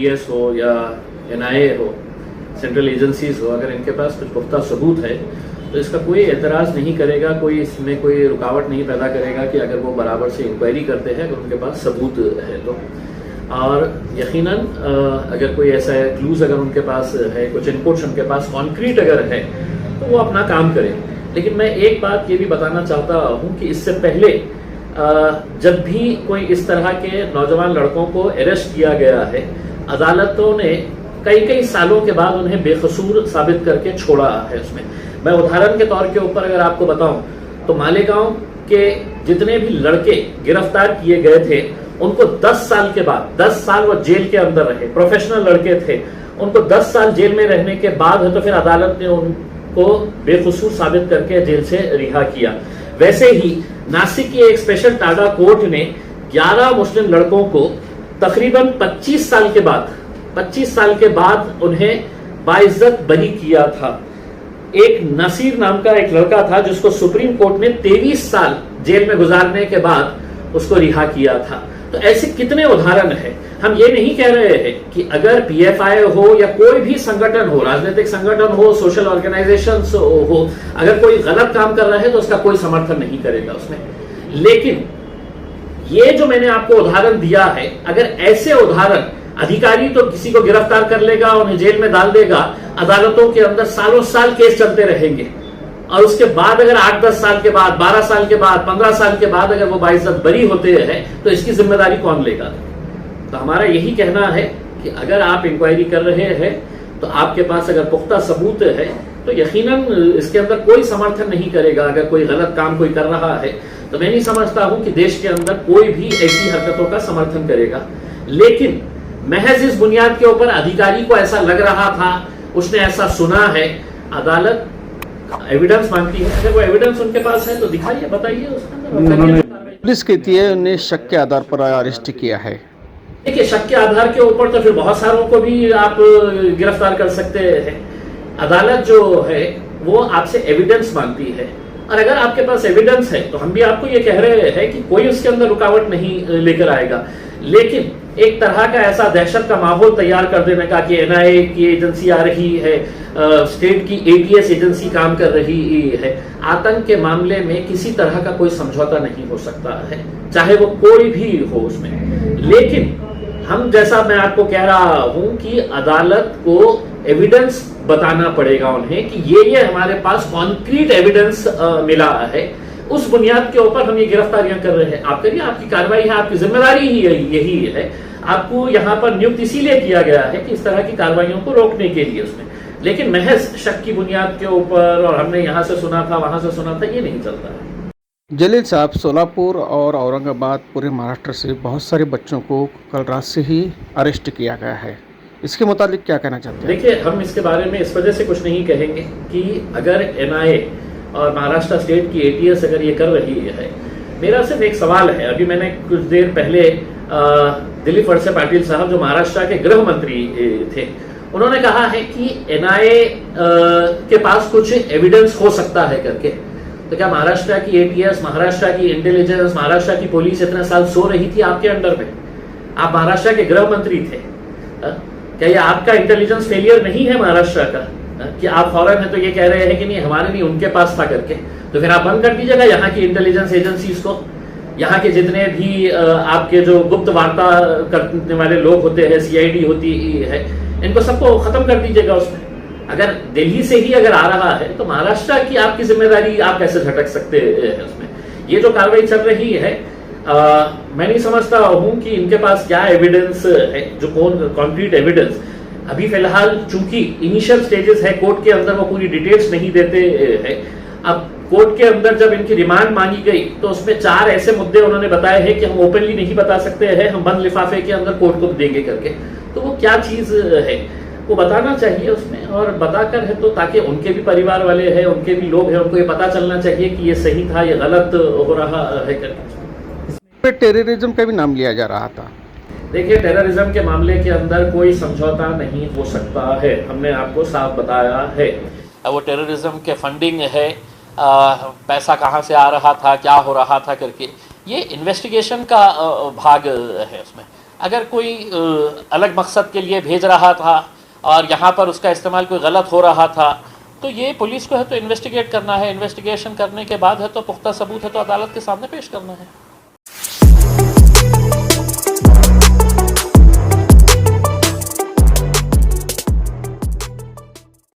ATS हो या NIA हो, सेंट्रल एजेंसीज हो, अगर इनके पास कुछ पुख्ता सबूत है तो इसका कोई एतराज़ नहीं करेगा, कोई इसमें कोई रुकावट नहीं पैदा करेगा कि अगर वो बराबर से इंक्वायरी करते हैं अगर उनके पास सबूत है तो। और यकीनन अगर कोई ऐसा है क्लूज अगर उनके पास है, कुछ इनपुट्स उनके पास कॉन्क्रीट अगर है तो वो अपना काम करें। लेकिन मैं एक बात ये भी बताना चाहता हूँ कि इससे पहले जब भी कोई इस तरह के नौजवान लड़कों को अरेस्ट किया गया है, अदालतों ने कई सालों के बाद उन्हें बेकसूर साबित करके छोड़ा है। उसमें मैं उदाहरण के तौर के ऊपर अगर आपको बताऊं तो मालेगांव के जितने भी लड़के गिरफ्तार किए गए थे उनको 10 साल के बाद, 10 साल वो जेल के अंदर रहे, प्रोफेशनल लड़के थे, उनको 10 साल जेल में रहने के बाद है तो फिर अदालत ने उनको बेकसूर साबित करके जेल से रिहा किया। वैसे ही नासिक की एक स्पेशल टाडा कोर्ट ने 11 मुस्लिम लड़कों को तकरीबन 25 साल के बाद उन्हें बाइज्जत बरी किया था। एक नसीर नाम का एक लड़का था जिसको सुप्रीम कोर्ट ने 23 साल जेल में गुजारने के बाद उसको रिहा किया था। तो ऐसे कितने उदाहरण हैं। हम ये नहीं कह रहे हैं कि अगर PFI हो या कोई भी संगठन हो, राजनीतिक संगठन हो, सोशल ऑर्गेनाइजेशंस हो, अगर कोई गलत काम कर रहा है तो उसका कोई समर्थन नहीं करेगा उसमें। लेकिन ये जो मैंने आपको उदाहरण दिया है, अगर ऐसे उदाहरण अधिकारी तो किसी को गिरफ्तार कर लेगा, उन्हें जेल में डाल देगा, अदालतों के अंदर सालों साल केस चलते रहेंगे और उसके बाद अगर 8-10 साल के बाद, 12 साल के बाद, 15 साल के बाद अगर वो बाइज्जत बरी होते हैं तो इसकी जिम्मेदारी कौन लेगा। तो हमारा यही कहना है कि अगर आप इंक्वायरी कर रहे हैं तो आपके पास अगर पुख्ता सबूत है तो यकीनन इसके अंदर कोई समर्थन नहीं करेगा। अगर कोई गलत काम कोई कर रहा है तो मैं नहीं समझता हूं कि देश के अंदर कोई भी ऐसी हरकतों का समर्थन करेगा। लेकिन महज इस बुनियाद के ऊपर अधिकारी को ऐसा लग रहा था, उसने ऐसा सुना है, अदालत एविडेंस मांगती है, अगर वो एविडेंस उनके पास है तो दिखाइए, बताइए उसके। पुलिस कहती है उन्हें शक के आधार पर अरेस्ट किया है। देखिए, शक के आधार के ऊपर तो फिर बहुत सारों को भी आप गिरफ्तार कर सकते हैं। अदालत जो है वो आपसे एविडेंस मांगती है और अगर आपके पास एविडेंस है तो हम भी आपको ये कह रहे हैं कि कोई उसके अंदर रुकावट नहीं लेकर आएगा। लेकिन एक तरह का ऐसा दहशत का माहौल तैयार कर देने का कि NIA की एजेंसी आ रही है, स्टेट की ATS एजेंसी काम कर रही है, आतंक के मामले में किसी तरह का कोई समझौता नहीं हो सकता है, चाहे वो कोई भी हो उसमें। लेकिन हम, जैसा मैं आपको कह रहा हूं कि अदालत को एविडेंस बताना पड़ेगा उन्हें कि ये हमारे पास कॉन्क्रीट एविडेंस मिला है, उस बुनियाद के ऊपर हम ये गिरफ्तारियां कर रहे हैं। आप करिए, आपकी कार्रवाई है, आपकी जिम्मेदारी ही यही है। आपको यहाँ पर नियुक्त इसीलिए किया गया है कि इस तरह की कार्रवाइयों को रोकने के लिए उसमें। लेकिन महज शक की बुनियाद के ऊपर और हमने यहाँ से सुना था, वहां से सुना था, ये नहीं चलता है। जलील साहब, सोलापुर और औरंगाबाद पूरे महाराष्ट्र से बहुत सारे बच्चों को कल रात से ही अरेस्ट किया गया है, इसके मुताबिक क्या कहना चाहते हैं? देखिए, हम इसके बारे में इस वजह से कुछ नहीं कहेंगे कि अगर NIA और महाराष्ट्र स्टेट की ATS अगर ये कर रही है, मेरा सिर्फ एक सवाल है। अभी मैंने कुछ देर पहले दिलीप वळसे पाटील साहब जो महाराष्ट्र के गृह मंत्री थे, उन्होंने कहा है कि NIA के पास कुछ एविडेंस हो सकता है करके। तो क्या महाराष्ट्र की ATS, महाराष्ट्र की इंटेलिजेंस, महाराष्ट्र की पुलिस इतने साल सो रही थी आपके अंडर में? आप महाराष्ट्र के गृह मंत्री थे, क्या ये आपका इंटेलिजेंस फेलियर नहीं है महाराष्ट्र का कि आप फौरन है तो ये कह रहे हैं कि नहीं हमारे नहीं उनके पास था करके? तो फिर आप बंद कर दीजिएगा यहाँ की इंटेलिजेंस एजेंसीज को, यहाँ के जितने भी आपके जो गुप्त वार्ता करने वाले लोग होते हैं, CID होती है, इनको सबको खत्म कर दीजिएगा उसमें। अगर दिल्ली से ही अगर आ रहा है तो महाराष्ट्र की आपकी जिम्मेदारी आप कैसे झटक सकते हैं उसमें? ये जो कार्रवाई चल रही है, मैं नहीं समझता हूं कि इनके पास क्या एविडेंस है, जो कॉन्क्रीट एविडेंस। अभी फिलहाल चूंकि इनिशियल स्टेजेस है, कोर्ट के अंदर वो पूरी डिटेल्स नहीं देते हैं। अब कोर्ट के अंदर जब इनकी रिमांड मांगी गई तो उसमें 4 ऐसे मुद्दे उन्होंने बताए हैं कि हम ओपनली नहीं बता सकते हैं, हम बंद लिफाफे के अंदर कोर्ट को देंगे करके। तो वो क्या चीज है वो बताना चाहिए उसमें, और बताकर है तो ताकि उनके भी परिवार वाले हैं, उनके भी लोग हैं, उनको ये पता चलना चाहिए कि ये सही था, ये गलत हो रहा है करके। टेररिज्म का भी नाम लिया जा रहा था। देखिए, टेररिज्म के मामले के अंदर कोई समझौता नहीं हो सकता है, हमने आपको साफ बताया है। वो टेररिज्म के फंडिंग है, पैसा कहाँ से आ रहा था, क्या हो रहा था करके, ये इन्वेस्टिगेशन का भाग है उसमें। अगर कोई अलग मकसद के लिए भेज रहा था और यहाँ पर उसका इस्तेमाल कोई गलत हो रहा था, तो ये पुलिस को है तो इन्वेस्टिगेट करना है, इन्वेस्टिगेशन करने के बाद है तो पुख्ता सबूत है तो अदालत के सामने पेश करना है।